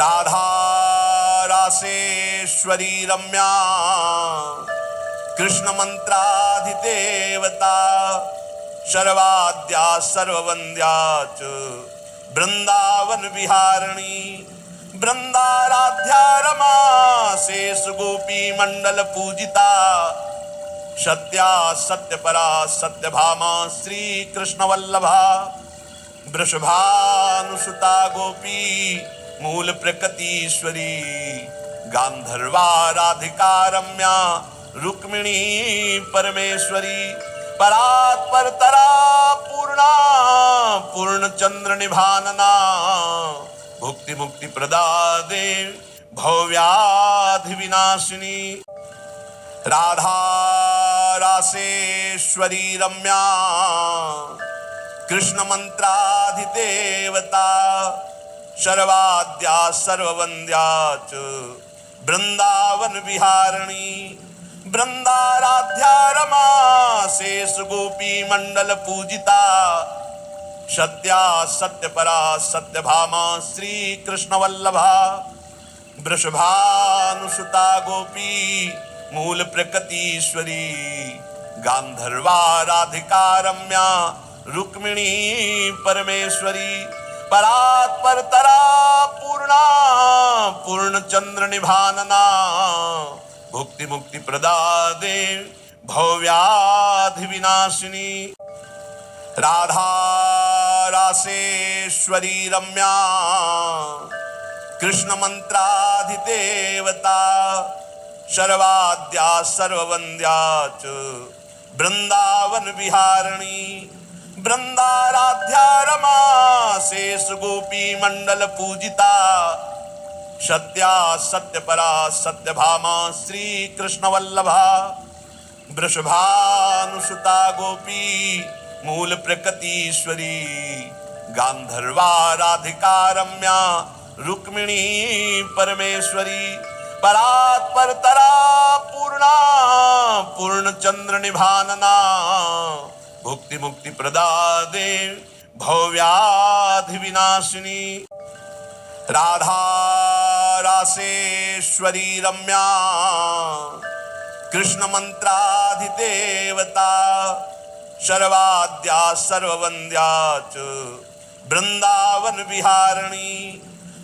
राधा रासेश्वरी रम्या कृष्ण मंत्राधिदेवता सर्वाद्या सर्ववन्द्या च वृंदावन विहारिणी वृंदाराध्या रमा शेष गोपी मंडल पूजिता सत्या सत्यपरा सत्यभामा श्री कृष्ण वल्लभा वृषभानुसुता गोपी मूल प्रकृतीश्वरी गांधर्वा राधिका रम्या रुक्मिणी परमेश्वरी परात्परतरा पूर्णा पूर्णचंद्र निभानना भुक्ति मुक्ति प्रदा देव भवव्याधि विनाशिनी राधा रासेश्वरी रम्या कृष्ण मंत्राधिदेवता सर्वाद्या सर्ववन्द्या च वृंदावन विहारिणी वृंदाराध्या रमा शेष गोपी मंडल पूजिता सत्या सत्यपरा सत्यभामा श्री कृष्ण वल्लभा वृषभानुसुता गोपी मूल प्रकृतीश्वरी गांधर्वा राधिका रम्या रुक्मिणी परमेश्वरी परात्परतरा पूर्णा पूर्णचंद्र निभानना भुक्ति मुक्ति प्रदा देव भवव्याधि विनाशिनी राधा रासेश्वरी रम्या कृष्ण मंत्राधिदेवता सर्वाद्या सर्ववन्द्या च वृंदावन विहारिणी वृंदाराध्या रमा शेष गोपी मंडल पूजिता सत्या सत्यपरा सत्यभामा श्री कृष्ण वल्लभा वृषभानुसुता गोपी मूल प्रकृतीश्वरी गांधर्वा राधिका रम्या रुक्मिणी परमेश्वरी परात्परतरा पूर्णा पूर्णचंद्र निभानना भुक्ति मुक्ति प्रदा देव भवव्याधि विनाशिनी राधा रासेश्वरी रम्या कृष्ण मंत्राधिदेवता सर्वाद्या सर्ववन्द्या च वृंदावन विहारिणी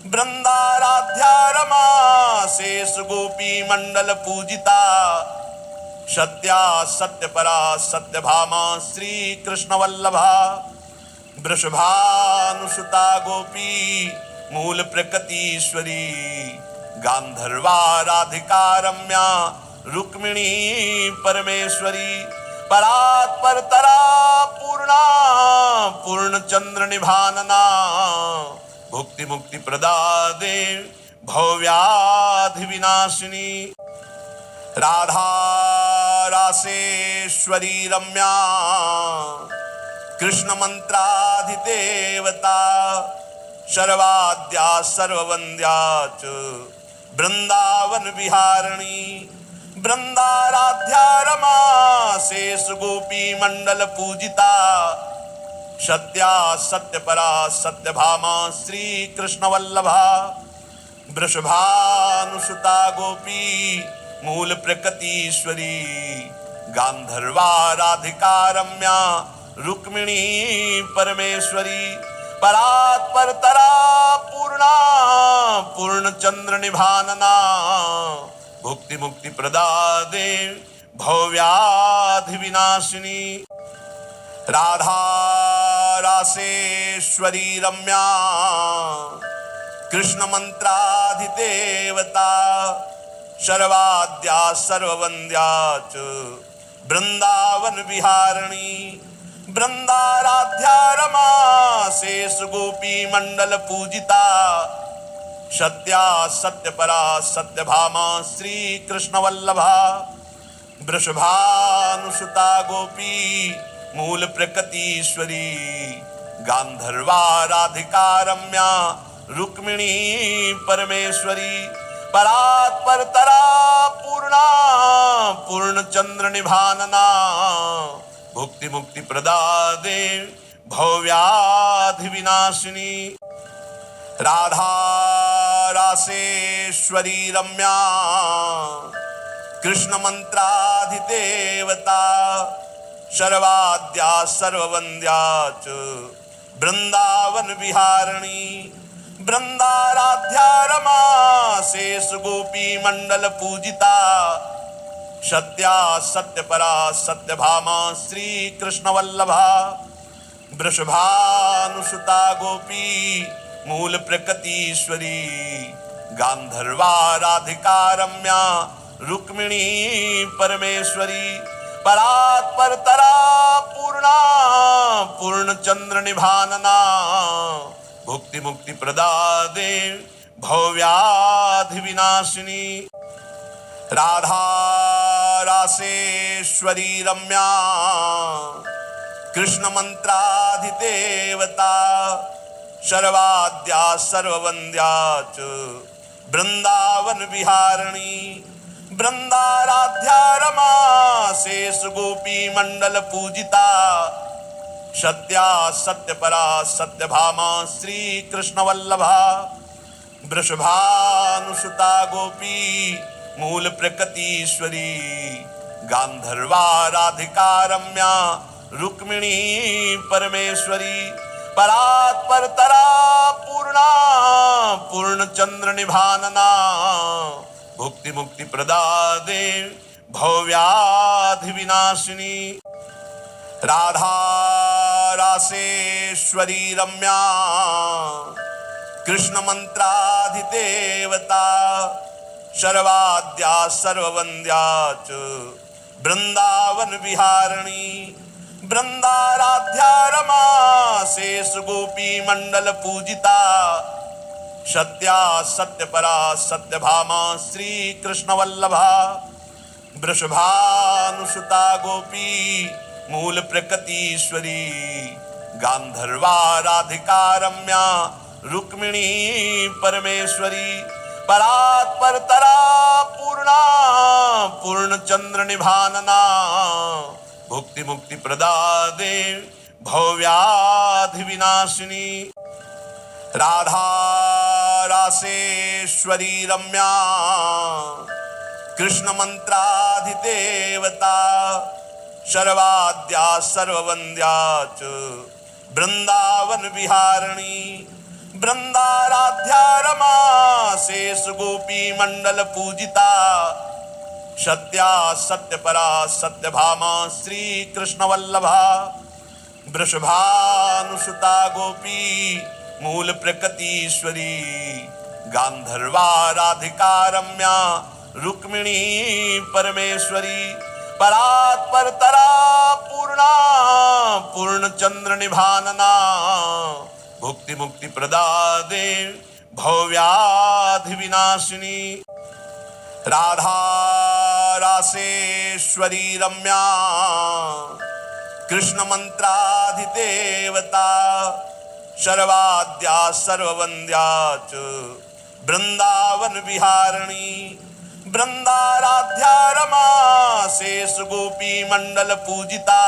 वृंदाराध्या रमा शेष गोपी मंडल पूजिता सत्या सत्यपरा सत्यभामा श्री कृष्ण वल्लभा वृषभानुसुता गोपी मूल प्रकृतीश्वरी गांधर्वा राधिका रम्या रुक्मिणी परमेश्वरी परात्परतरा पूर्णा पूर्णचंद्र निभानना भुक्ति मुक्ति प्रदा देव भवव्याधि विनाशिनी राधा रासेश्वरी रम्या कृष्ण मंत्राधिदेवता सर्वाद्या सर्ववन्द्या च वृंदावन विहारिणी वृंदाराध्या रमा शेष गोपी मंडल पूजिता सत्या सत्यपरा सत्यभामा श्री कृष्ण वल्लभा वृषभानुसुता गोपी मूल प्रकृतीश्वरी गांधर्वा राधिका रम्या रुक्मिणी परमेश्वरी परात्परतरा पूर्णा पूर्णचंद्र निभानना भुक्ति मुक्ति प्रदा देव भवव्याधि विनाशिनी राधा रासेश्वरी रम्या कृष्ण मंत्राधिदेवता सर्वाद्या सर्ववन्द्या च वृंदावन विहारिणी वृंदाराध्या रमा शेष गोपी मंडल पूजिता सत्या सत्यपरा सत्यभामा श्री कृष्ण वल्लभा वृषभानुसुता गोपी मूल प्रकृतीश्वरी गांधर्वा राधिका रम्या रुक्मिणी परमेश्वरी परात्परतरा पूर्णा पूर्णचंद्र निभानना भुक्ति मुक्ति प्रदा देव भवव्याधि विनाशिनी राधा रासेश्वरी रम्या कृष्ण मंत्राधिदेवता सर्वाद्या सर्ववन्द्या च वृंदावन विहारिणी वृंदाराध्या रमा शेष गोपी मंडल पूजिता सत्या सत्यपरा सत्यभामा श्री कृष्ण वल्लभा वृषभानुसुता गोपी मूल प्रकृतीश्वरी गांधर्वा राधिका रम्या रुक्मिणी परमेश्वरी परात्परतरा पूर्णा पूर्णचंद्र निभानना भुक्ति मुक्ति प्रदादे भव्याधि विनाशिनी राधा रासेश्वरी रम्या कृष्ण मंत्राधिदेवता सर्वाद्या सर्ववन्द्या च वृंदावन विहारिणी वृंदाराध्या रमा शेष गोपी मंडल पूजिता सत्या सत्यपरा सत्यभामा श्री कृष्ण वल्लभा वृषभानुसुता गोपी मूल प्रकृतीश्वरी गांधर्वा राधिका रम्या रुक्मिणी परमेश्वरी परात्परतरा पूर्णा पूर्णचंद्र निभानना भुक्ति मुक्ति प्रदादे भव्याधि विनाशिनी राधा रासेश्वरी रम्या कृष्ण मंत्राधिदेवता सर्वाद्या सर्ववन्द्या च वृंदावन विहारिणी वृंदाराध्या रमा शेष गोपी मंडल पूजिता सत्या सत्यपरा सत्यभामा श्री कृष्ण वल्लभा वृषभानुसुता गोपी मूल प्रकृतीश्वरी गांधर्वा राधिका रम्या रुक्मिणी परमेश्वरी परात्परतरा पूर्णा पूर्णचंद्र निभानना भुक्ति मुक्ति प्रदादे भव्याधि विनाशिनी राधा रासेश्वरी रम्या कृष्ण मंत्राधिदेवता सर्वाद्या सर्ववन्द्या च वृंदावन विहारिणी वृंदाराध्या रमा शेष गोपी मंडल पूजिता सत्या सत्यपरा सत्यभामा श्री कृष्ण वल्लभा वृषभानुसुता गोपी मूल प्रकृतीश्वरी गांधर्वा राधिका रम्या रुक्मिणी परमेश्वरी परात्परतरा पूर्णा पूर्णचंद्र निभानना भुक्ति मुक्ति प्रदादे भव्याधि विनाशिनी राधा रासेश्वरी रम्या कृष्ण मंत्राधिदेवता सर्वाद्या सर्ववन्द्या च वृंदावन विहारिणी वृंदाराध्या रमा शेष गोपी मंडल पूजिता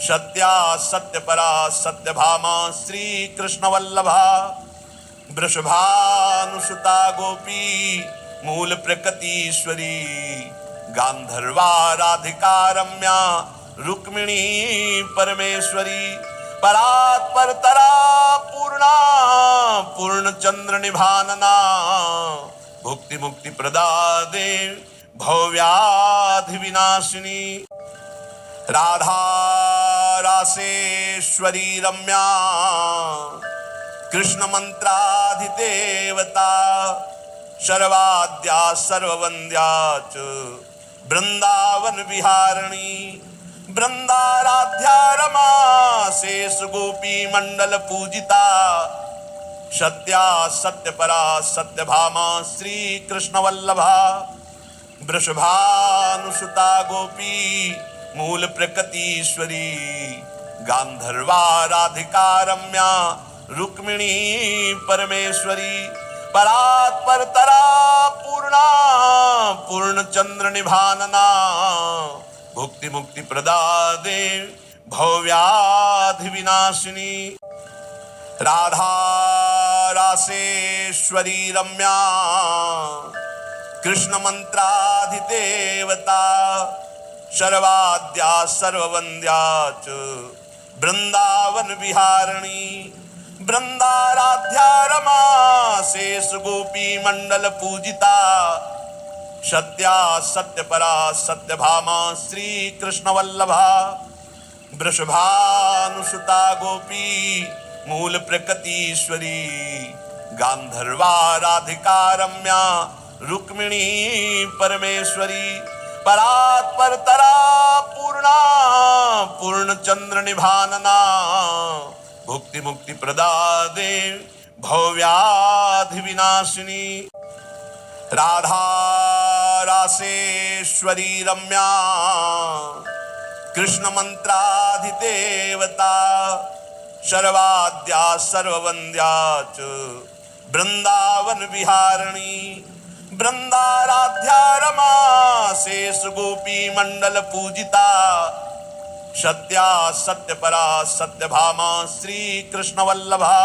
सत्या सत्यपरा सत्यभामा श्री कृष्ण वल्लभा वृषभानुसुता गोपी मूल प्रकृतीश्वरी गांधर्वा राधिका रम्या रुक्मिणी परमेश्वरी परात्परतरा पूर्णा पूर्णचंद्र निभानना भुक्ति मुक्ति प्रदादे भव्याधि विनाशिनी राधा रासेश्वरी रम्या कृष्ण मंत्राधिदेवता सर्वाद्या सर्ववन्द्या च वृंदावन विहारिणी वृंदाराध्या रमा शेष गोपी मंडल पूजिता सत्या सत्यपरा सत्यभामा श्री कृष्ण वल्लभा वृषभानुसुता गोपी मूल प्रकृतीश्वरी गांधर्वा राधिका रम्या रुक्मिणी परमेश्वरी परात्परतरा पूर्णा पूर्णचंद्र निभानना भुक्ति मुक्ति प्रदादे भव्याधि विनाशिनी राधा रासेश्वरी रम्या कृष्ण मंत्राधिदेवता सर्वाद्या सर्ववन्द्या च वृंदावन विहारिणी वृंदाराध्या रमा शेष गोपी मंडल पूजिता सत्या सत्यपरा सत्यभामा श्री कृष्ण वल्लभा वृषभानुसुता गोपी मूल प्रकृतीश्वरी गांधर्वा राधिका रम्या रुक्मिणी परमेश्वरी परात्परतरा पूर्णा पूर्णचंद्र निभानना भुक्ति मुक्ति प्रदा देव भव्याधि विनाशिनी राधा रासेश्वरी रम्या कृष्ण मंत्राधिदेवता सर्वाद्या सर्ववन्द्या च वृंदावन विहारिणी वृंदाराध्या रमा शेष गोपी मंडल पूजिता सत्या सत्यपरा सत्यभामा श्री कृष्ण वल्लभा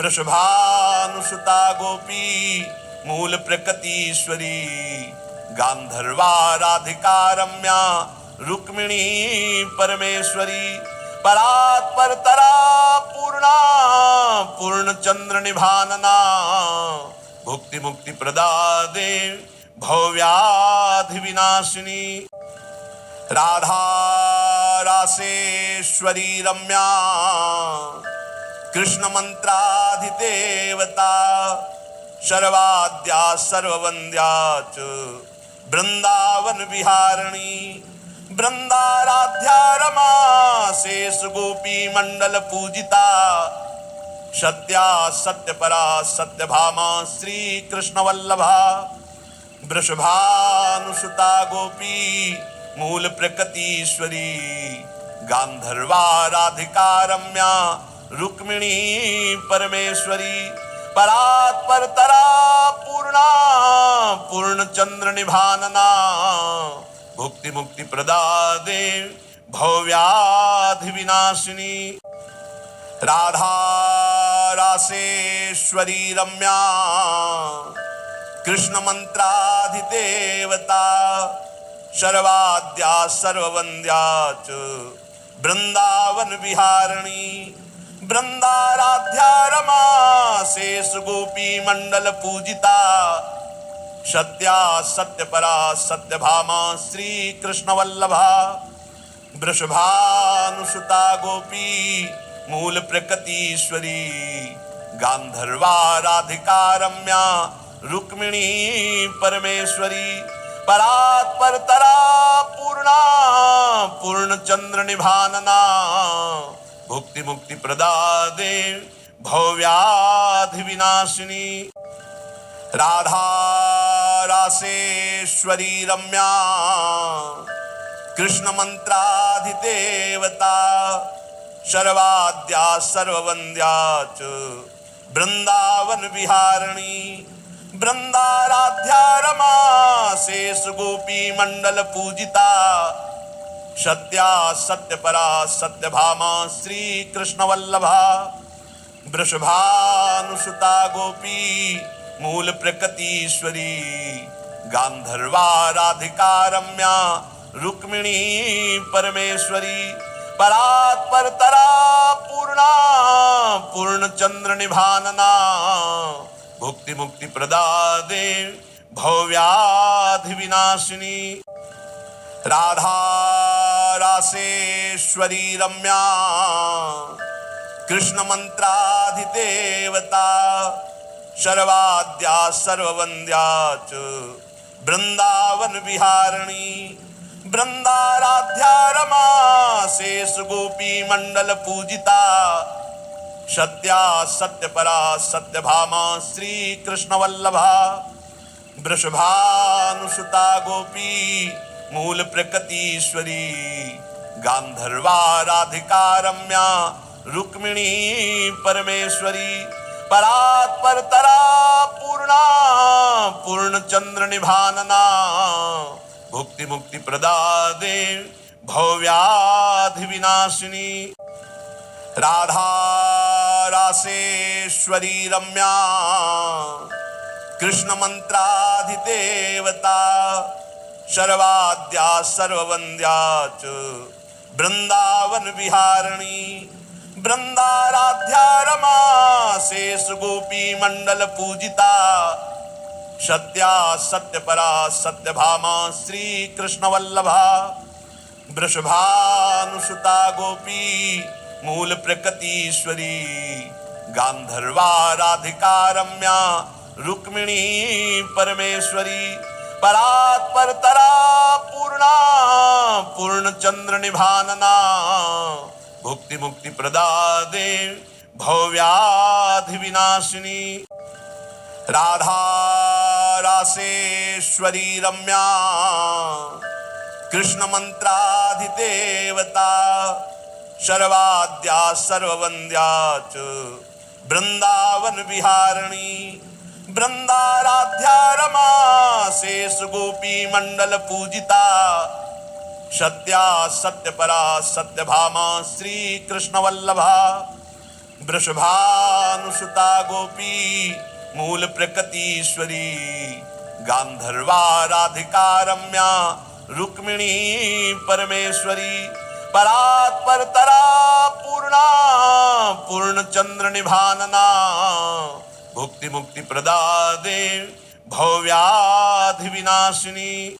वृषभानुसुता गोपी मूल प्रकृतीश्वरी गांधर्वा राधिका रम्या रुक्मिणी परमेश्वरी परात्परतरा पूर्णा पूर्णचंद्र निभानना भुक्ति मुक्ति प्रदा देव भव्याधि विनाशिनी राधा रासेश्वरी रम्या कृष्ण मंत्राधिदेवता सर्वाद्या सर्ववन्द्या च वृंदावन विहारिणी वृंदाराध्या रमा शेष गोपी मंडल पूजिता सत्या सत्यपरा सत्यभामा श्री कृष्ण वल्लभा वृषभानुसुता गोपी मूल प्रकृतीश्वरी गांधर्वा राधिका रम्या रुक्मिणी परमेश्वरी परात्परतरा पूर्णा पूर्णचंद्र निभानना भुक्ति मुक्ति प्रदा देव भव्याधि विनाशिनी राधा रासेश्वरी रम्या कृष्ण मंत्राधिदेवता सर्वाद्या सर्ववन्द्या च वृंदावन विहारिणी वृंदाराध्या रमा शेष गोपी मंडल पूजिता सत्या सत्यपरा सत्यभामा श्री कृष्ण वल्लभा वृषभानुसुता गोपी मूल प्रकृतीश्वरी गांधर्वा राधिका रम्या रुक्मिणी परमेश्वरी परात्परतरा पूर्णा पूर्णचंद्र निभानना भुक्ति मुक्ति प्रदा देव भव्याधि विनाशिनी राधा रासेश्वरी रम्या कृष्ण मंत्राधिदेवता सर्वाद्या सर्ववन्द्या च वृंदावन विहारिणी वृंदाराध्या रमा शेष गोपी मंडल पूजिता सत्या सत्यपरा सत्यभामा श्री कृष्ण वल्लभा वृषभानुसुता गोपी मूल प्रकृतीश्वरी गांधर्वा राधिका रम्या रुक्मिणी परमेश्वरी परात्परतरा पूर्णा पूर्णचंद्र निभानना भुक्ति मुक्ति प्रदा देव भव्याधि विनाशिनी राधा रासेश्वरी रम्या कृष्ण मंत्राधिदेवता सर्वाद्या सर्ववन्द्या च वृंदावन विहारिणी वृंदाराध्या रमा शेष गोपी मंडल पूजिता सत्या सत्यपरा सत्यभामा श्री कृष्ण वल्लभा वृषभानुसुता गोपी मूल प्रकृतीश्वरी गांधर्वा राधिका रम्या रुक्मिणी परमेश्वरी परात्परतरा पूर्णा पूर्णचंद्र निभानना भुक्ति मुक्ति प्रदा देव भव्याधि विनाशिनी राधा रासेश्वरी रम्या कृष्ण मंत्राधिदेवता सर्वाद्या सर्ववंद्या च वृंदावन विहारिणी वृंदाराध्या रमा शेष गोपी मंडल पूजिता सत्या सत्यपरा सत्यभामा श्री कृष्ण वल्लभा वृषभानुसुता गोपी मूल प्रकृतीश्वरी गांधर्वा राधिका रम्या रुक्मिणी परमेश्वरी परात्परतरा पूर्णा पूर्णचंद्र निभानना भुक्ति मुक्ति प्रदा देव भव्याधि विनाशिनी राधा रासेश्वरी रम्या कृष्ण मंत्राधिदेवता सर्वाद्या सर्ववंद्या च वृंदावन विहारिणी वृंदाराध्या रमा शेष गोपी मंडल पूजिता सत्या सत्यपरा सत्यभामा श्री कृष्ण वल्लभा वृषभानुसुता गोपी मूल प्रकृतीश्वरी गांधर्वा राधिका रम्या रुक्मिणी परमेश्वरी परात्परतरा पूर्णा पूर्णचंद्र निभानना भुक्ति मुक्ति प्रदा देव भव्याधि विनाशिनी।